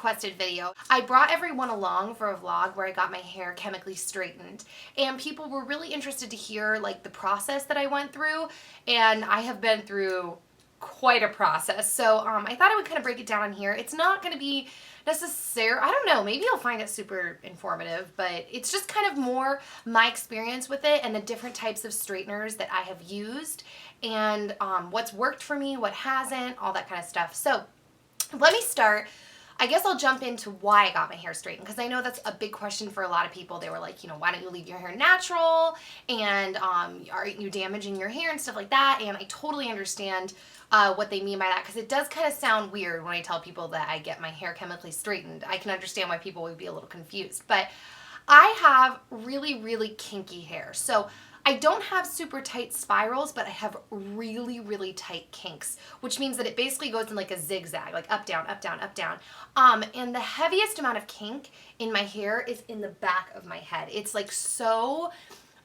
requested video. I brought everyone along for a vlog where I got my hair chemically straightened, and people were really interested to hear like the process that I went through, and I have been through quite a process. So I thought I would kind of break it down on here. It's not going to be necessary. I don't know, maybe you'll find it super informative, but it's just kind of more my experience with it and the different types of straighteners that I have used, and what's worked for me, what hasn't, all that kind of stuff. So let me start. I guess I'll jump into why I got my hair straightened, because I know that's a big question for a lot of people. They were like, why don't you leave your hair natural, and aren't you damaging your hair and stuff like that? And I totally understand what they mean by that, because it does kind of sound weird when I tell people that I get my hair chemically straightened. I can understand why people would be a little confused, but I have really, really kinky hair. So I don't have super tight spirals, but I have really, really tight kinks, which means that it basically goes in like a zigzag, like up, down, up, down, up, down. And the heaviest amount of kink in my hair is in the back of my head. It's like so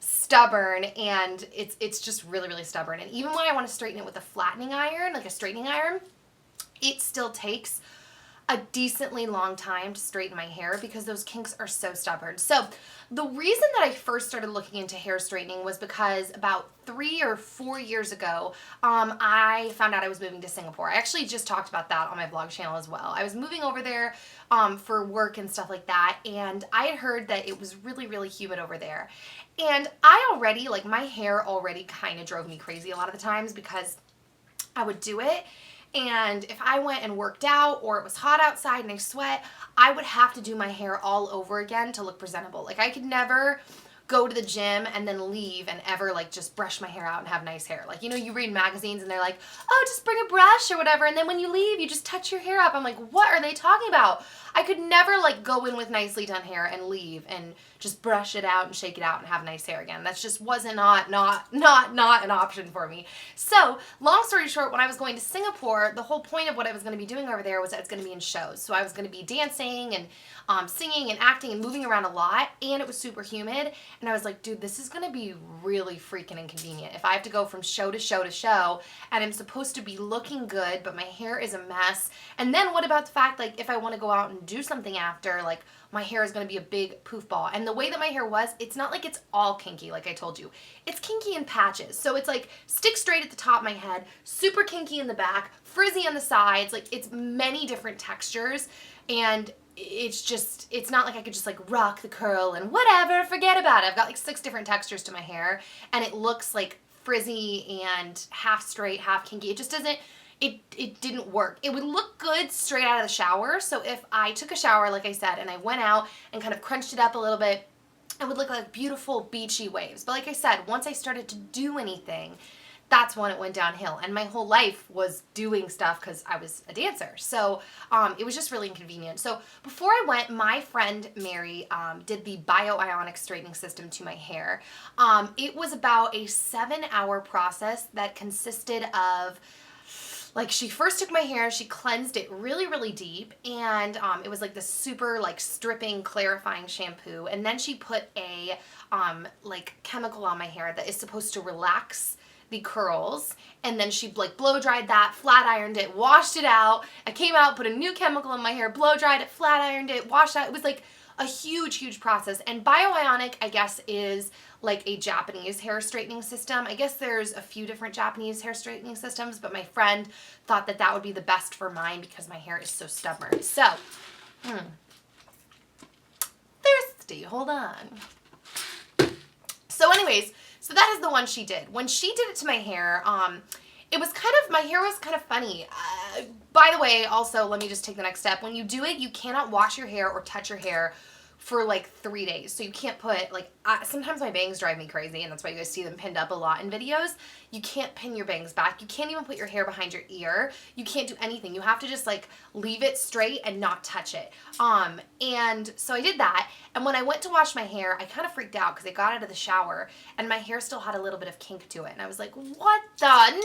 stubborn, and it's just really, really stubborn. And even when I want to straighten it with a flattening iron, like a straightening iron, it still takes a decently long time to straighten my hair because those kinks are so stubborn. So the reason that I first started looking into hair straightening was because about 3 or 4 years ago, I found out I was moving to Singapore. I actually just talked about that on my vlog channel as well. I was moving over there for work and stuff like that, and I had heard that it was really, really humid over there. And I already, like, my hair already kind of drove me crazy a lot of the times because I would do it, and if I went and worked out or it was hot outside and I sweat, I would have to do my hair all over again to look presentable. Like, I could never go to the gym and then leave and ever like just brush my hair out and have nice hair. Like, you read magazines and they're like, oh, just bring a brush or whatever, and then when you leave, you just touch your hair up. I'm like, what are they talking about? I could never like go in with nicely done hair and leave and just brush it out and shake it out and have nice hair again. That's just wasn't not an option for me. So long story short, when I was going to Singapore, the whole point of what I was going to be doing over there was that it's going to be in shows. So I was going to be dancing and singing and acting and moving around a lot, and it was super humid. And I was like, dude, this is going to be really freaking inconvenient if I have to go from show to show to show, and I'm supposed to be looking good, but my hair is a mess. And then what about the fact, like, if I want to go out and do something after, like, my hair is going to be a big poof ball. And the way that my hair was, it's not like it's all kinky, like I told you. It's kinky in patches. So it's like stick straight at the top of my head, super kinky in the back, frizzy on the sides. Like, it's many different textures, and it's not like I could just like rock the curl and whatever, forget about it. I've got like 6 different textures to my hair, and it looks like frizzy and half straight, half kinky. It just doesn't, it didn't work. It would look good straight out of the shower. So if I took a shower, like I said, and I went out and kind of crunched it up a little bit, it would look like beautiful beachy waves. But like I said, once I started to do anything, that's when it went downhill. And my whole life was doing stuff because I was a dancer. So it was just really inconvenient. So before I went, my friend Mary did the bioionic straightening system to my hair. It was about a 7-hour process that consisted of, like, she first took my hair, she cleansed it really, really deep, and it was like this super like stripping, clarifying shampoo. And then she put a like chemical on my hair that is supposed to relax the curls, and then she like blow dried that, flat ironed it, washed it out. I came out, put a new chemical in my hair, blow dried it, flat ironed it, washed it out. It was like a huge, huge process. And bioionic, I guess, is like a Japanese hair straightening system. I guess there's a few different Japanese hair straightening systems, but my friend thought that that would be the best for mine because my hair is so stubborn. So, thirsty, hold on. So anyways, so that is the one she did. When she did it to my hair, it was kind of, my hair was kind of funny. By the way, also, let me just take the next step. When you do it, you cannot wash your hair or touch your hair for like 3 days. So you can't put, like, sometimes my bangs drive me crazy, and that's why you guys see them pinned up a lot in videos. You can't pin your bangs back. You can't even put your hair behind your ear. You can't do anything. You have to just like leave it straight and not touch it. And so I did that, and when I went to wash my hair, I kind of freaked out because I got out of the shower and my hair still had a little bit of kink to it, and I was like, what the,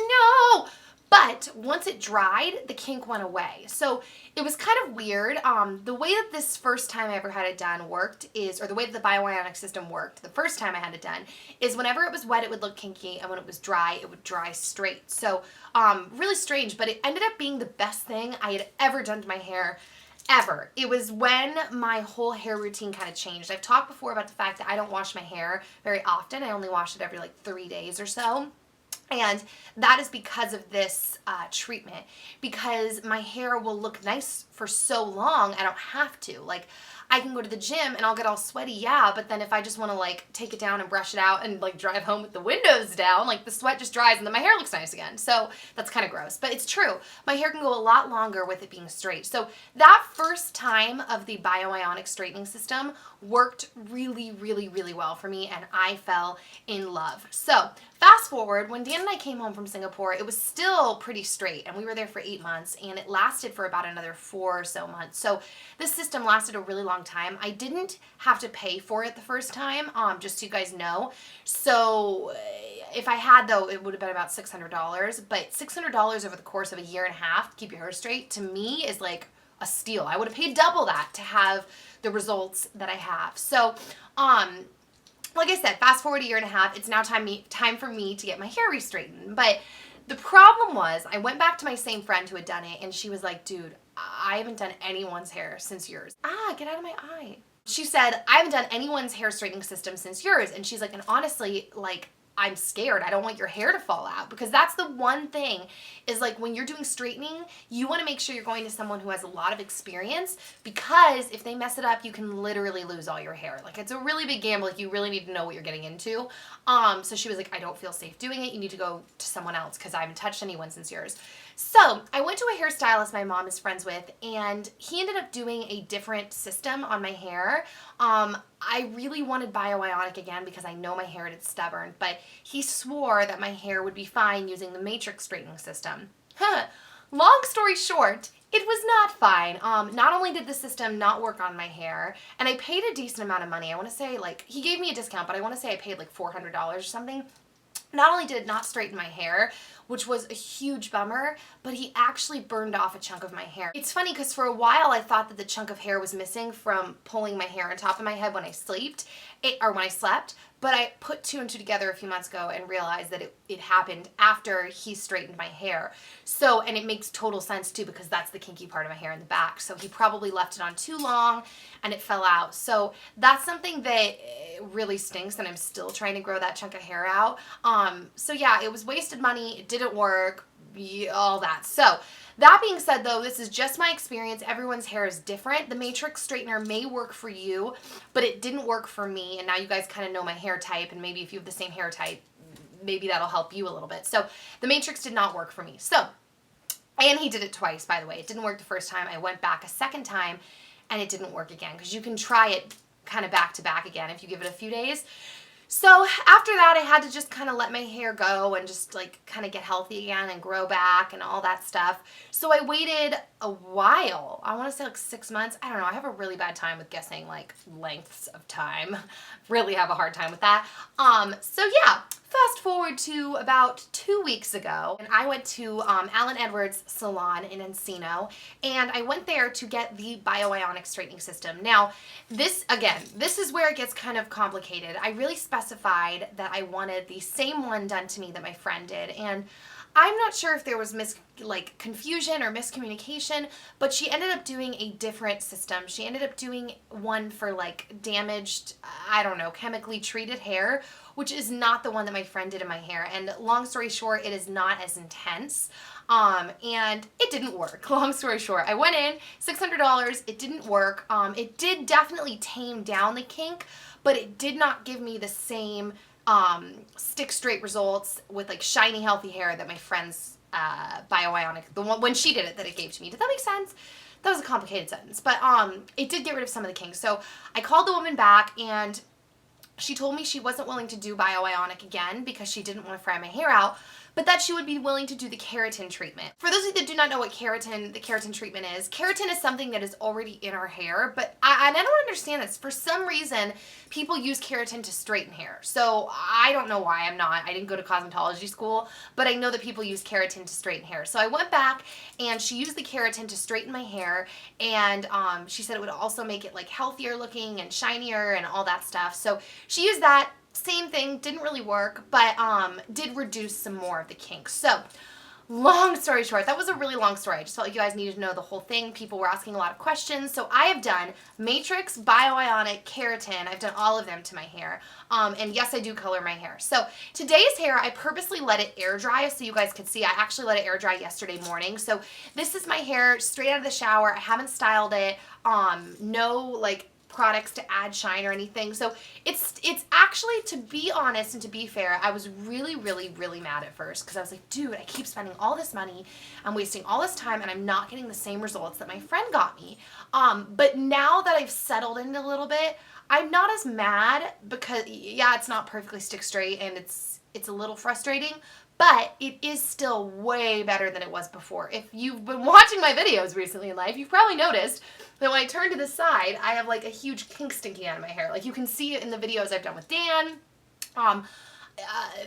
no! But once it dried, the kink went away. So it was kind of weird. The way that this first time I ever had it done worked is, or the way that the bioionic system worked the first time I had it done, is whenever it was wet, it would look kinky, and when it was dry, it would dry straight. So really strange, but it ended up being the best thing I had ever done to my hair. ever. It was when my whole hair routine kind of changed. I've talked before about the fact that I don't wash my hair very often. I only wash it every like 3 days or so. And that is because of this treatment, because my hair will look nice for so long, I don't have to. Like, I can go to the gym and I'll get all sweaty, yeah, but then if I just want to like take it down and brush it out and like drive home with the windows down, like the sweat just dries and then my hair looks nice again. So that's kind of gross, but it's true. My hair can go a lot longer with it being straight. So that first time of the bioionic straightening system worked really, really, really well for me, and I fell in love. So fast forward, when Dan and I came home from Singapore, it was still pretty straight, and we were there for 8 months, and it lasted for about another 4 or so months. So this system lasted a really long time. I didn't have to pay for it the first time, just so you guys know. So if I had, though, it would have been about $600, but $600 over the course of a year and a half to keep your hair straight, to me, is like a steal. I would have paid double that to have the results that I have. So, like I said, fast forward a year and a half, it's now time for me to get my hair re-straightened. But the problem was, I went back to my same friend who had done it, and she was like, dude, I haven't done anyone's hair since yours. Get out of my eye. She said, I haven't done anyone's hair straightening system since yours. And she's like, and honestly, like, I'm scared. I don't want your hair to fall out, because that's the one thing is, like, when you're doing straightening, you want to make sure you're going to someone who has a lot of experience, because if they mess it up, you can literally lose all your hair. Like, it's a really big gamble. Like, you really need to know what you're getting into. So she was like, I don't feel safe doing it. You need to go to someone else, because I haven't touched anyone since yours. So I went to a hairstylist my mom is friends with, and he ended up doing a different system on my hair. I really wanted bioionic again because I know my hair is stubborn, but he swore that my hair would be fine using the matrix straightening system. Long story short, it was not fine. Not only did the system not work on my hair, and I paid a decent amount of money. I want to say, like, he gave me a discount, but I want to say I paid like $400 or something. Not only did it not straighten my hair, which was a huge bummer, but he actually burned off a chunk of my hair. It's funny because for a while I thought that the chunk of hair was missing from pulling my hair on top of my head when I slept, but I put 2 and 2 together a few months ago and realized that it happened after he straightened my hair. So, and it makes total sense too, because that's the kinky part of my hair in the back. So he probably left it on too long and it fell out. So that's something that really stinks, and I'm still trying to grow that chunk of hair out. So yeah, it was wasted money. It didn't work, all that. So that being said, though, this is just my experience. Everyone's hair is different. The matrix straightener may work for you, but it didn't work for me. And now you guys kind of know my hair type, and maybe if you have the same hair type, maybe that'll help you a little bit. So the matrix did not work for me. So, and he did it twice, by the way. It didn't work the first time. I went back a second time and it didn't work again, because you can try it kind of back to back again if you give it a few days. So after that, I had to just kind of let my hair go and just like kind of get healthy again and grow back and all that stuff. So I waited a while. I want to say like 6 months. I don't know. I have a really bad time with guessing like lengths of time. Really have a hard time with that. So yeah, fast forward to about 2 weeks ago, and I went to Alan Edwards' salon in Encino, and I went there to get the bioionic straightening system. Now, this is where it gets kind of complicated. I really specified that I wanted the same one done to me that my friend did, and I'm not sure if there was confusion or miscommunication, but she ended up doing a different system. She ended up doing one for like damaged, I don't know, chemically treated hair, which is not the one that my friend did in my hair. And long story short, it is not as intense. And it didn't work. Long story short, I went in, $600, it didn't work. It did definitely tame down the kink, but it did not give me the same stick straight results with like shiny healthy hair that my friend's bioionic, the one when she did it, that it gave to me. Did that make sense? That was a complicated sentence, but it did get rid of some of the kinks. So I called the woman back, and she told me she wasn't willing to do bioionic again because she didn't want to fry my hair out, but that she would be willing to do the keratin treatment. For those of you that do not know what the keratin treatment is something that is already in our hair, but I don't understand this. For some reason, people use keratin to straighten hair. So I don't know why. I didn't go to cosmetology school, but I know that people use keratin to straighten hair. So I went back, and she used the keratin to straighten my hair, and she said it would also make it like healthier looking and shinier and all that stuff. So she used that. Same thing, didn't really work, but did reduce some more of the kinks. So long story short, that was a really long story. I just felt like you guys needed to know the whole thing. People were asking a lot of questions. So I have done Matrix, Bioionic, Keratin. I've done all of them to my hair. And yes, I do color my hair. So today's hair, I purposely let it air dry so you guys could see. I actually let it air dry yesterday morning. So this is my hair straight out of the shower. I haven't styled it. No like products to add shine or anything. So it's actually, to be honest and to be fair, I was really mad at first because I was like, dude, I keep spending all this money, I'm wasting all this time, and I'm not getting the same results that my friend got me. But now that I've settled in a little bit, I'm not as mad because, yeah, it's not perfectly stick straight and it's a little frustrating, but it is still way better than it was before. If you've been watching my videos recently in life, you've probably noticed that when I turn to the side, I have like a huge kink sticking out of my hair. Like you can see it in the videos I've done with Dan.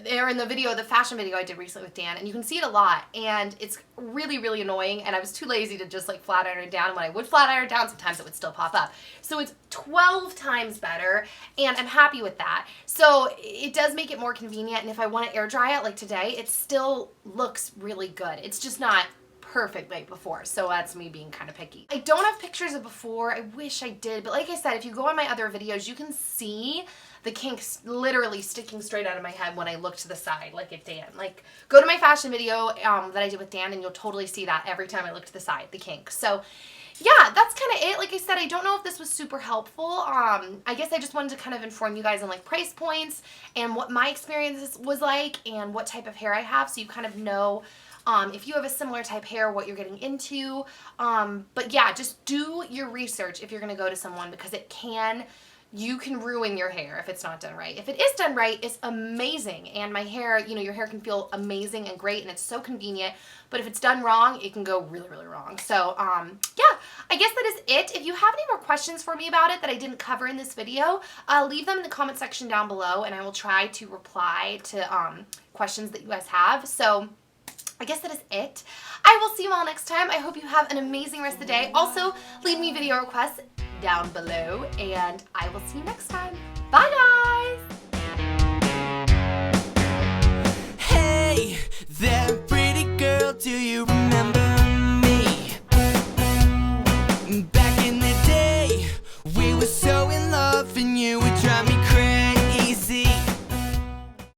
They're in the video, the fashion video I did recently with Dan, and you can see it a lot, and it's really annoying, and I was too lazy to just like flat iron it down, and when I would flat iron it down, sometimes it would still pop up. So it's 12 times better, and I'm happy with that. So it does make it more convenient, and if I want to air dry it like today, it still looks really good. It's just not perfect like before, so that's me being kind of picky. I don't have pictures of before. I wish I did, but like I said, if you go on my other videos, you can see the kinks literally sticking straight out of my head when I look to the side, like at Dan. Like, go to my fashion video that I did with Dan, and you'll totally see that every time I look to the side, the kink. So yeah, that's kind of it. Like I said, I don't know if this was super helpful. I guess I just wanted to kind of inform you guys on like price points and what my experience was like and what type of hair I have, so you kind of know if you have a similar type hair, what you're getting into. But yeah, just do your research if you're going to go to someone, because you can ruin your hair if it's not done right. If it is done right, it's amazing. And my hair, you know, your hair can feel amazing and great, and it's so convenient. But if it's done wrong, it can go really wrong. So, yeah, I guess that is it. If you have any more questions for me about it that I didn't cover in this video, leave them in the comment section down below, and I will try to reply to questions that you guys have. So I guess that is it. I will see you all next time. I hope you have an amazing rest of the day. Also, leave me video requests down below, and I will see you next time. Bye, guys! Hey there, pretty girl, do you